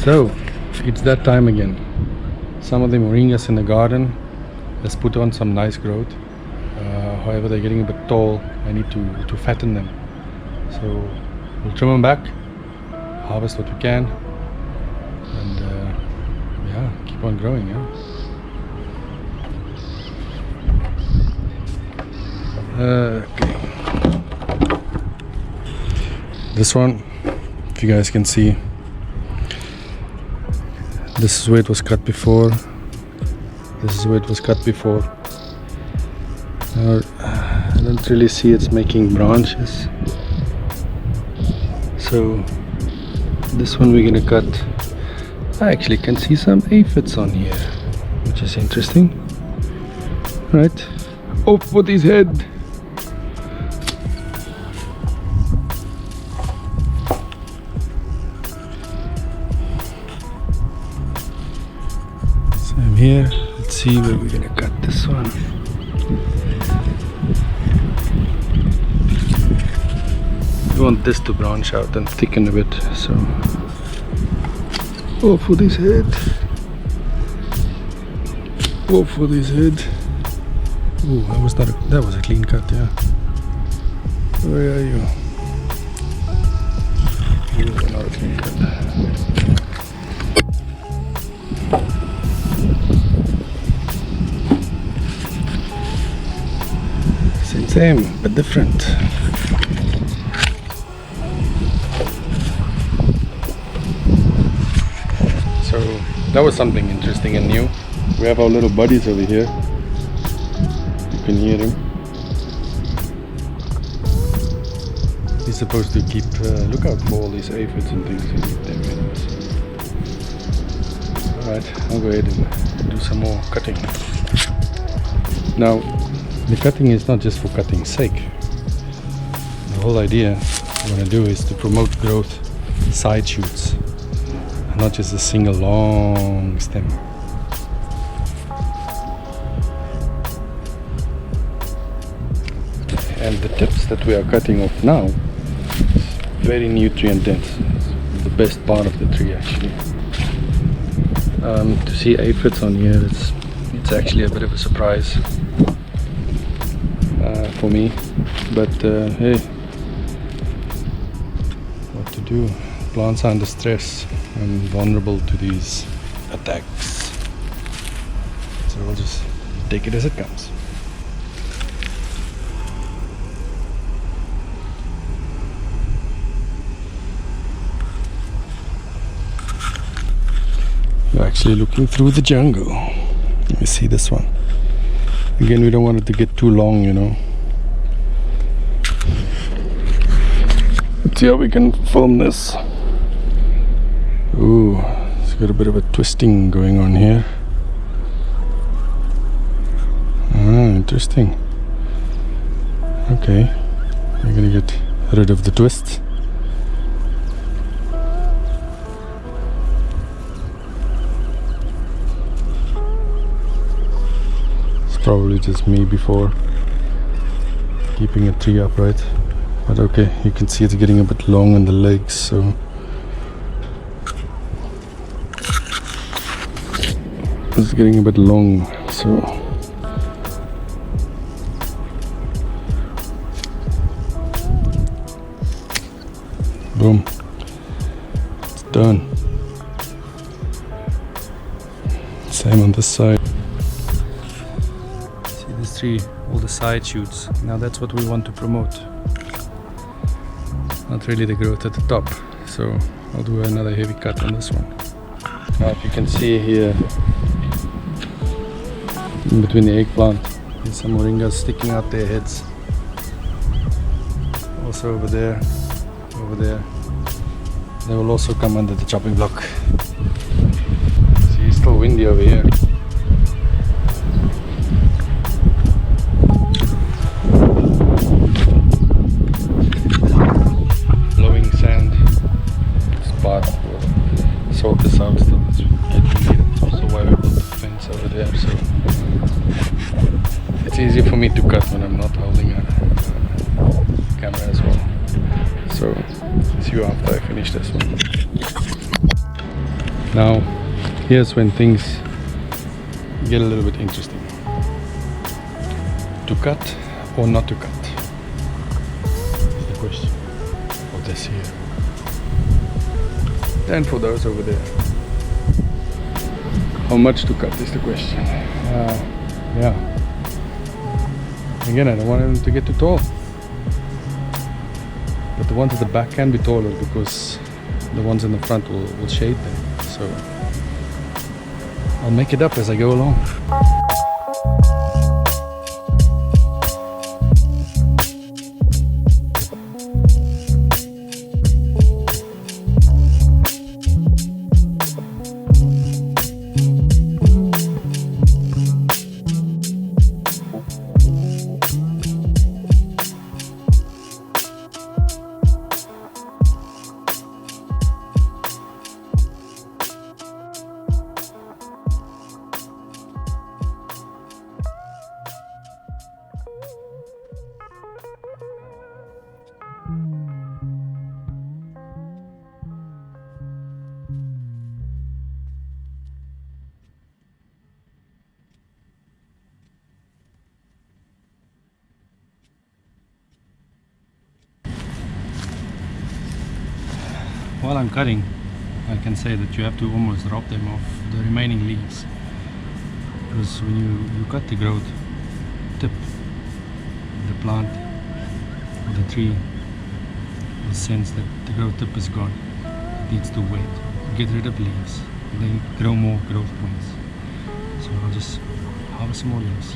So it's that time again. Some of the moringas in the garden, let's put on some nice growth. However, they're getting a bit tall. I need to fatten them. So we'll trim them back, harvest what we can, and yeah, keep on growing. Okay. This one, if you guys can see, this is where it was cut before. This is where it was cut before. Now, I don't really see it's making branches. So this one we're gonna cut. I actually can see some aphids on here, which is interesting. Right, off with his head. So I'm here. Let's see where we're gonna cut this one. We want this to branch out and thicken a bit, so off with his head. Off with his head. Ooh, that was a clean cut, yeah. Where are you? Ooh, not a clean cut. Same, but different. So that was something interesting and new. We have our little buddies over here. You can hear him. He's supposed to keep lookout for all these aphids and things and keep them in. Alright, I'll go ahead and do some more cutting. Now, the cutting is not just for cutting's sake. The whole idea I want to do is to promote growth side shoots, and not just a single long stem. And the tips that we are cutting off now is very nutrient dense. It's the best part of the tree actually. To see aphids on here, it's actually a bit of a surprise. For me, but hey, what to do? Plants are under stress and vulnerable to these attacks, so we'll just take it as it comes. We're actually looking through the jungle. Let me see this one. Again, we don't want it to get too long, you know. Let's see how we can film this. Ooh, it's got a bit of a twisting going on here. Ah, interesting. Okay, we're gonna get rid of the twists. It's probably just me before keeping a tree upright. But okay, you can see it's getting a bit long on the legs, so it's getting a bit long, so boom, it's done. Same on this side. See this tree, all the side shoots. Now that's what we want to promote. Not really the growth at the top, so I'll do another heavy cut on this one. Now if you can see here, in between the eggplant, there's some moringas sticking out their heads. Also over there, they will also come under the chopping block. See, it's still windy over here. Sort this out still. That's also why we built the fence over there, so it's easy for me to cut when I'm not holding a camera as well. So see you after I finish this one. Now, here's when things get a little bit interesting. To cut or not to cut? Is the question for this here. And for those over there. How much to cut is the question. Yeah. Again, I don't want them to get too tall. But the ones at the back can be taller because the ones in the front will shade them. So I'll make it up as I go along. While I'm cutting, I can say that you have to almost rob them of the remaining leaves, because when you cut the growth tip, the plant or the tree will sense that the growth tip is gone. It needs to wait, get rid of leaves, and then grow more growth points. So I'll just harvest some more leaves.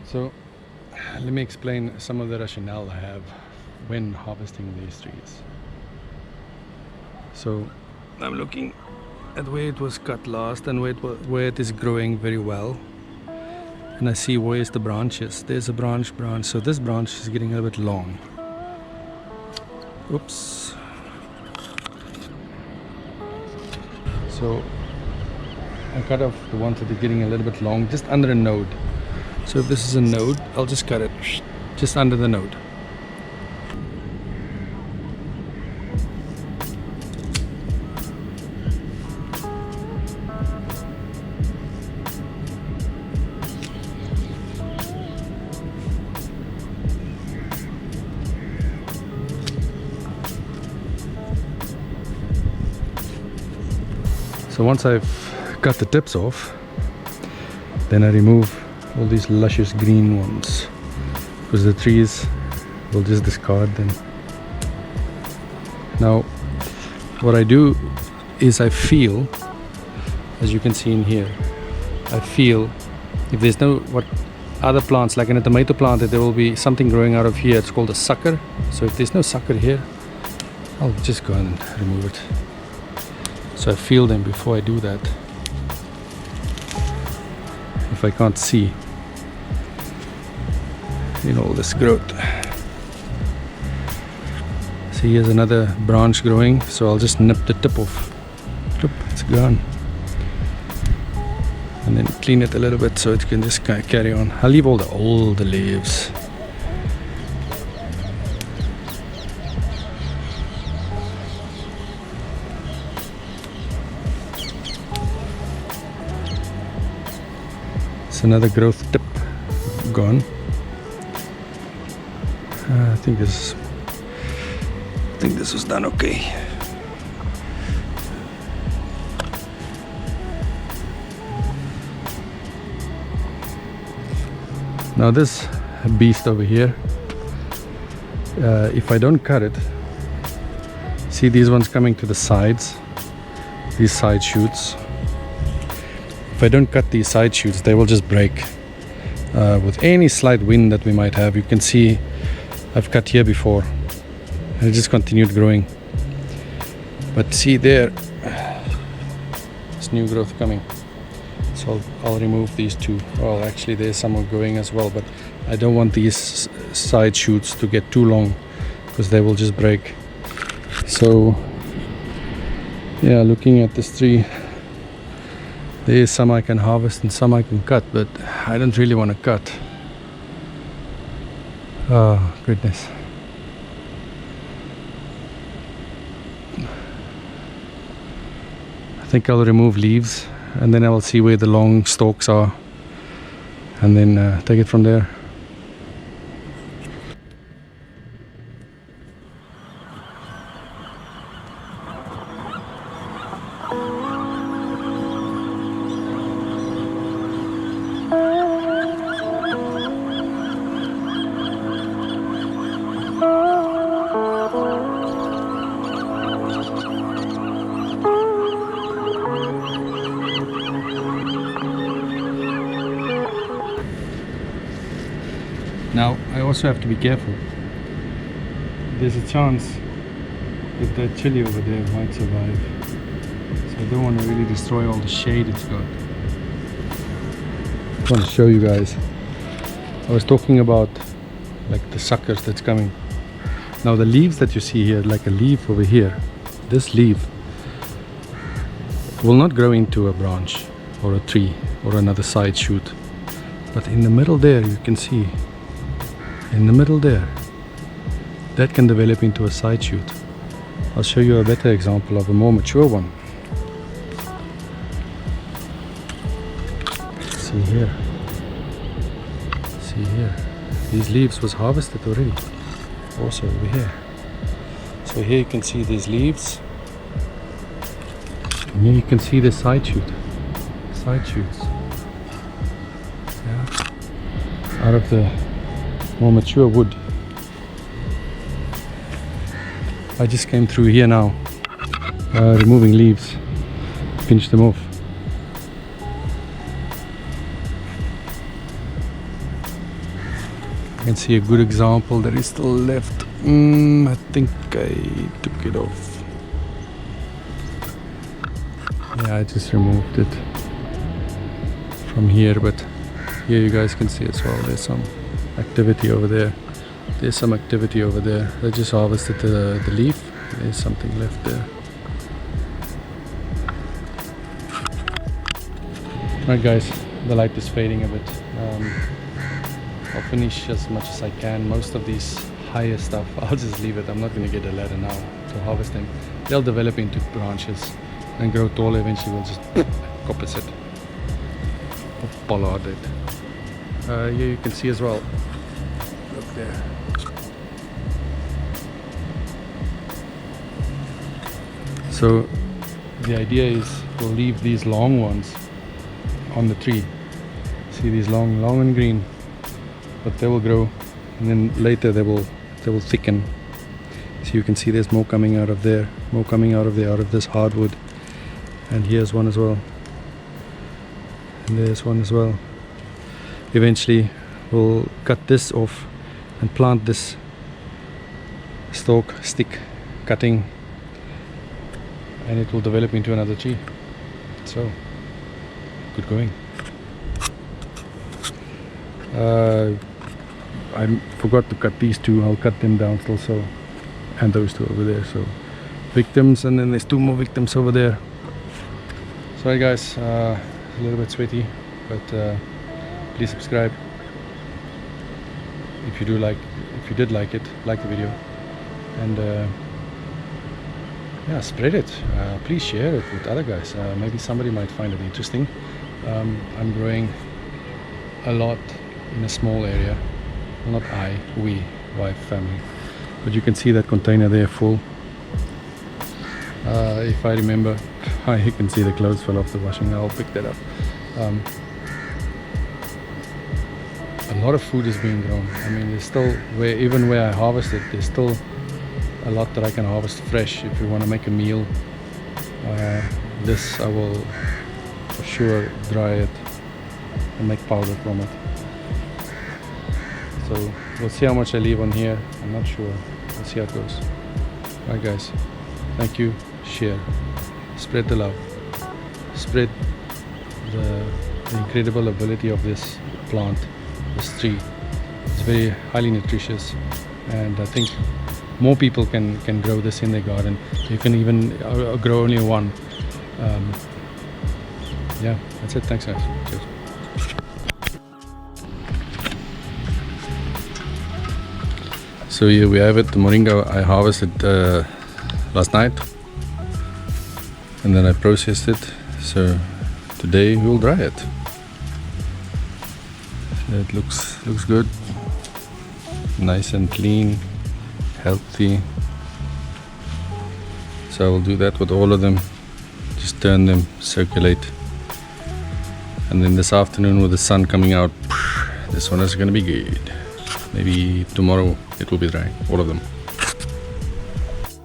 So let me explain some of the rationale I have when harvesting these trees. So I'm looking at where it was cut last and where it is growing very well, and I see where's the branches. There's a branch, so this branch is getting a little bit long. Oops, So I cut off the ones that are getting a little bit long, just under a node. So if this is a node, I'll just cut it just under the node. So once I've cut the tips off, then I remove all these luscious green ones, because the trees will just discard them. Now what I do is I feel, as you can see in here, I feel if there's no other plants, like in a tomato plant, that there will be something growing out of here. It's called a sucker. So if there's no sucker here, I'll just go and remove it. So I feel them before I do that. If I can't see, all this growth. See, here's another branch growing, so I'll just nip the tip off. It's gone. And then clean it a little bit so it can just carry on. I'll leave all the leaves. Another growth tip gone. I think this was done okay. Now this beast over here, if I don't cut it, see these ones coming to the sides, these side shoots. If I don't cut these side shoots, they will just break with any slight wind that we might have. You can see I've cut here before and it just continued growing. But see there, there's new growth coming. So I'll remove these two. Well, actually there's some more growing as well, but I don't want these side shoots to get too long because they will just break. So yeah, looking at this tree, there's some I can harvest and some I can cut, but I don't really want to cut. Oh goodness. I think I'll remove leaves and then I will see where the long stalks are and then take it from there. Now I also have to be careful. There's a chance that the chili over there might survive, so I don't want to really destroy all the shade it's got. I want to show you guys. I was talking about like the suckers that's coming. Now the leaves that you see here, like a leaf over here, this leaf will not grow into a branch or a tree or another side shoot, but in the middle there you can see, in the middle there, that can develop into a side shoot. I'll show you a better example of a more mature one. See here, see here, these leaves was harvested already, also over here. So here you can see these leaves, and here you can see the side shoots, yeah, out of the more mature wood. I just came through here now, removing leaves, pinch them off. You can see a good example that is still left. I think I took it off. Yeah, I just removed it from here, but here you guys can see as well, there's some activity over there. There's some activity over there. I just harvested the leaf. There's something left there. Right guys, the light is fading a bit. I'll finish as much as I can. Most of these higher stuff, I'll just leave it. I'm not going to get a ladder now to harvest them. They'll develop into branches and grow taller. Eventually we'll just coppice it or pollard it. Here you can see as well, look there. So the idea is we'll leave these long ones on the tree. See these long and green, but they will grow, and then later they will thicken. So you can see there's more coming out of there, more coming out of there, out of this hardwood. And here's one as well, and there's one as well. Eventually we'll cut this off and plant this stick cutting, and it will develop into another tree. So good going. I forgot to cut these two. I'll cut them down still, so, and those two over there. So victims, and then there's two more victims over there. Sorry guys, a little bit sweaty, but please subscribe if you did like it, like the video, and yeah, spread it. Please share it with other guys. Maybe somebody might find it interesting. I'm growing a lot in a small area. Well, not I, we, wife, family. But you can see that container there full. If I remember, you can see the clothes fell off the washing. I'll pick that up. A lot of food is being grown. I mean, there's still, even where I harvest it, there's still a lot that I can harvest fresh if you want to make a meal. This I will for sure dry it and make powder from it. So we'll see how much I leave on here. I'm not sure. We'll see how it goes. Alright guys, thank you. Share, spread the love, spread the incredible ability of this plant, this tree. It's very highly nutritious, and I think more people can grow this in their garden. You can even grow only one. Yeah, that's it. Thanks guys. Cheers. So here we have it, the moringa I harvested last night, and then I processed it. So today we'll dry it. It looks good, nice and clean, healthy. So I will do that with all of them. Just turn them, circulate, and then this afternoon with the sun coming out, this one is going to be good. Maybe tomorrow it will be dry, all of them.